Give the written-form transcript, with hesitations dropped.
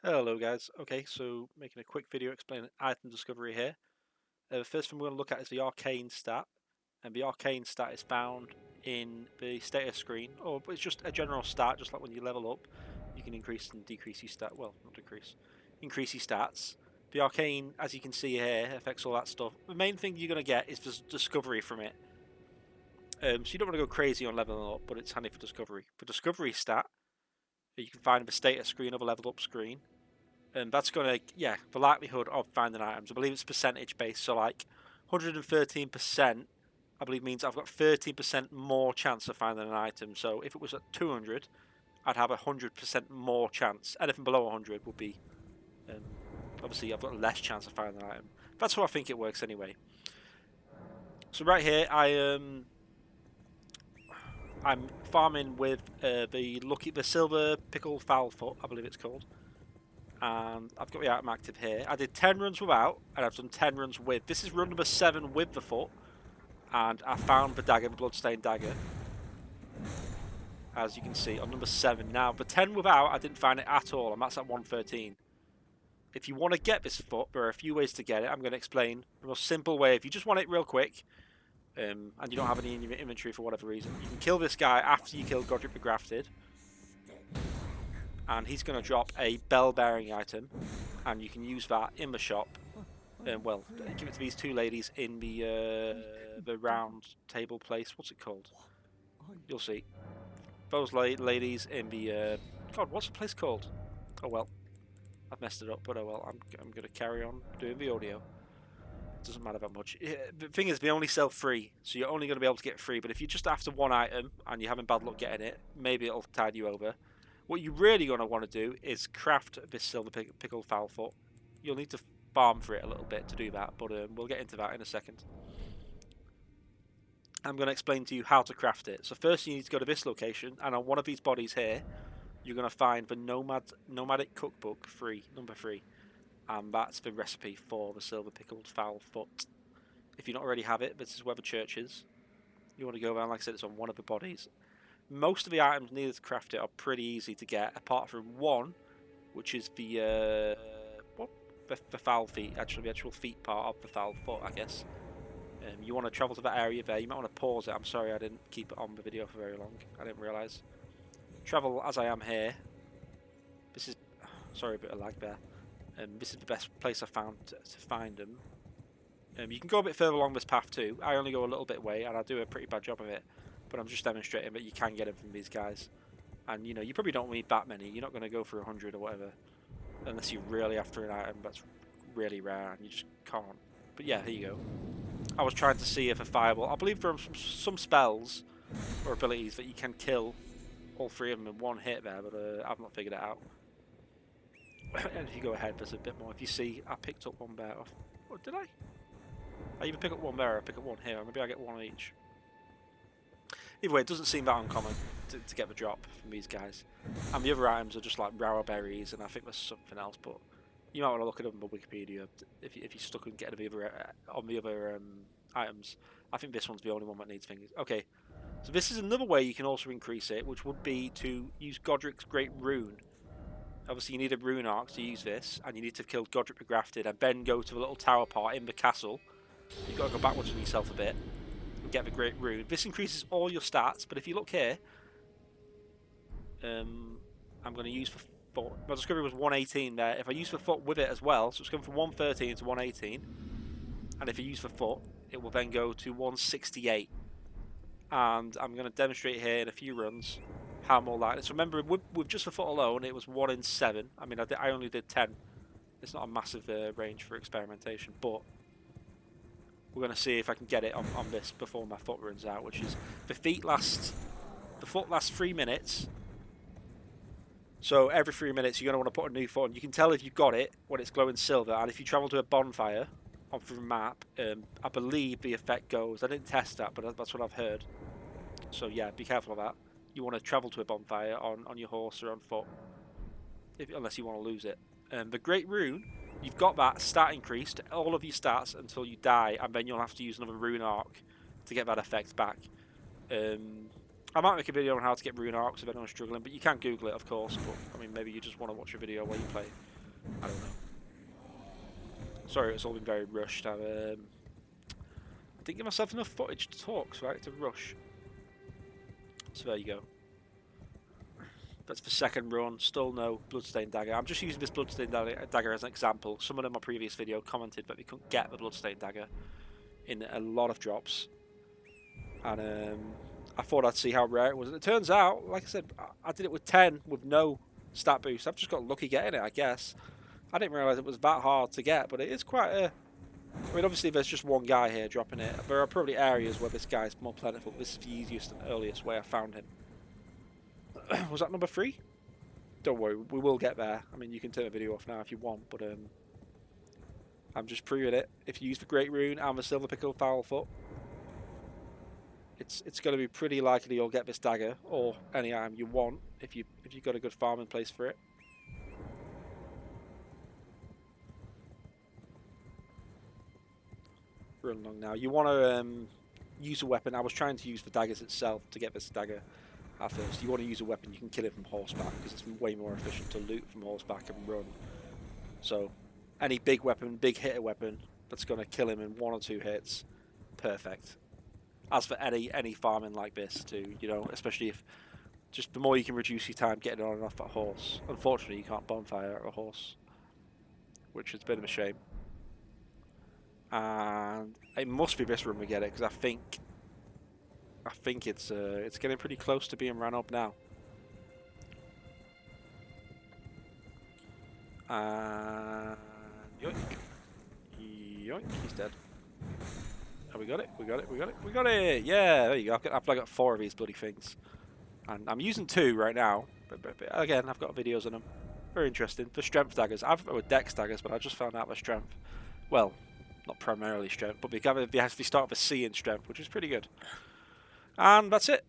Hello guys, okay, so making a quick video explaining item discovery here. The first thing we're going to look at is the arcane stat, and the arcane stat is found in the status screen, or it's just a general stat, just like when you level up, you can increase and decrease your stat, well, not decrease, increase your stats. The arcane, as you can see here, affects all that stuff. The main thing you're going to get is the discovery from it. So you don't want to go crazy on leveling up, but it's handy for discovery. For discovery stat, you can find the status screen of a leveled up screen. And that's going to, yeah, the likelihood of finding items. I believe it's percentage based, so like 113%, I believe means I've got 13% more chance of finding an item. So if it was at 200, I'd have 100% more chance. Anything below 100 would be, obviously I've got less chance of finding an item. That's how I think it works anyway. So right here, I'm farming with the silver pickled fowl foot, I believe it's called. And I've got the item active here. I did 10 runs without, and I've done 10 runs with. This is run number 7 with the foot, and I found the dagger, the bloodstained dagger, as you can see on number 7. Now, the 10 without, I didn't find it at all, and that's at 113. If you want to get this foot, there are a few ways to get it. I'm going to explain the most simple way. If you just want it real quick, and you don't have any in your inventory for whatever reason, you can kill this guy after you kill Godric the Grafted. And he's going to drop a bell-bearing item, and you can use that in the shop. Well, give it to these two ladies in the round table place. What's it called? You'll see. Those ladies in the God, what's the place called? Oh well, I've messed it up, but oh well. I'm going to carry on doing the audio. It doesn't matter that much. The thing is, they only sell free, so you're only going to be able to get free. But if you're just after one item and you're having bad luck getting it, maybe it'll tide you over. What you're really going to want to do is craft this silver pickled fowl foot. You'll need to farm for it a little bit to do that, but we'll get into that in a second. I'm going to explain to you how to craft it. So first you need to go to this location, and on one of these bodies here, you're going to find the Nomadic Cookbook number 3, and that's the recipe for the silver pickled fowl foot. If you don't already have it, this is where the church is. You want to go around, like I said, it's on one of the bodies. Most of the items needed to craft it are pretty easy to get, apart from one, which is the fowl feet, actually the actual feet part of the fowl foot, I guess. You want to travel to that area there. You might want to pause it. I'm sorry I didn't keep it on the video for very long. I didn't realise. Travel as I am here. This is, sorry, a bit of lag there. This is the best place I found to find them. You can go a bit further along this path too. I only go a little bit way, and I do a pretty bad job of it. But I'm just demonstrating that you can get them from these guys. And you know, you probably don't need that many. You're not going to go for 100 or whatever, unless you're really after an item that's really rare and you just can't. But yeah, here you go. I was trying to see if a fireball. I believe there are some spells or abilities that you can kill all 3 of them in one hit there, but I've not figured it out. And if you go ahead, there's a bit more. If you see, I picked up one bear off. What did I? I either pick up one there or I pick up one here. Maybe I get one each. Either way, it doesn't seem that uncommon to get the drop from these guys. And the other items are just like rare berries, and I think there's something else, but you might want to look it up on Wikipedia if you're stuck on getting the other items. I think this one's the only one that needs things. Okay, so this is another way you can also increase it, which would be to use Godric's Great Rune. Obviously, you need a rune arc to use this, and you need to kill Godric the Grafted, and then go to the little tower part in the castle. You've got to go backwards on yourself a bit and get the Great Rune. This increases all your stats, but if you look here, I'm going to use for foot. My discovery was 118 there. If I use the foot with it as well, so it's going from 113 to 118, and if you use the foot, it will then go to 168. And I'm going to demonstrate here in a few runs how more likely. So remember, with just the foot alone, it was 1 in 7. I mean, I only did 10. It's not a massive range for experimentation, but we're going to see if I can get it on this before my foot runs out, which is the foot lasts 3 minutes. So every 3 minutes, you're going to want to put a new foot on. You can tell if you've got it when it's glowing silver, and if you travel to a bonfire on the map, I believe the effect goes. I didn't test that, but that's what I've heard. So yeah, be careful of that. You want to travel to a bonfire on your horse or on foot, unless you want to lose it. The Great Rune, you've got that stat increase to all of your stats until you die, and then you'll have to use another rune arc to get that effect back. I might make a video on how to get rune arcs if anyone's struggling, but you can Google it, of course. But I mean, maybe you just want to watch a video while you play. I don't know. Sorry, it's all been very rushed. I didn't give myself enough footage to talk, so I had to rush. So there you go. That's the second run. Still no bloodstained dagger. I'm just using this bloodstained dagger as an example. Someone in my previous video commented that they couldn't get the bloodstained dagger in a lot of drops, and I thought I'd see how rare it was. And it turns out, like I said, I did it with 10 with no stat boost. I've just got lucky getting it, I guess. I didn't realise it was that hard to get, but it is quite a... I mean, obviously there's just one guy here dropping it. There are probably areas where this guy's more plentiful. This is the easiest and earliest way I found him. Was that number 3? Don't worry, we will get there. I mean, you can turn the video off now if you want, but I'm just proving it. If you use the Great Rune and the Silver Pickled Fowl Foot, it's going to be pretty likely you'll get this dagger or any item you want if you've got a good farming place for it. Run along now. You want to use a weapon. I was trying to use the daggers itself to get this dagger at first. You want to use a weapon you can kill it from horseback because it's way more efficient to loot from horseback and run. So any big weapon, big hitter weapon that's going to kill him in 1 or 2 hits, perfect. As for any farming like this too, you know, especially if just the more you can reduce your time getting on and off that horse. Unfortunately, you can't bonfire a horse, which is a bit of a shame. And it must be this room we get it because I think it's getting pretty close to being ran up now. And yoink, yoink, he's dead. Oh, we got it, we got it, we got it, we got it! Yeah, there you go. I've got 4 of these bloody things. And I'm using 2 right now, but again, I've got videos on them. Very interesting. The strength daggers. I've got dex daggers, but I just found out the strength. Well, not primarily strength, but they start with a C in strength, which is pretty good. And that's it.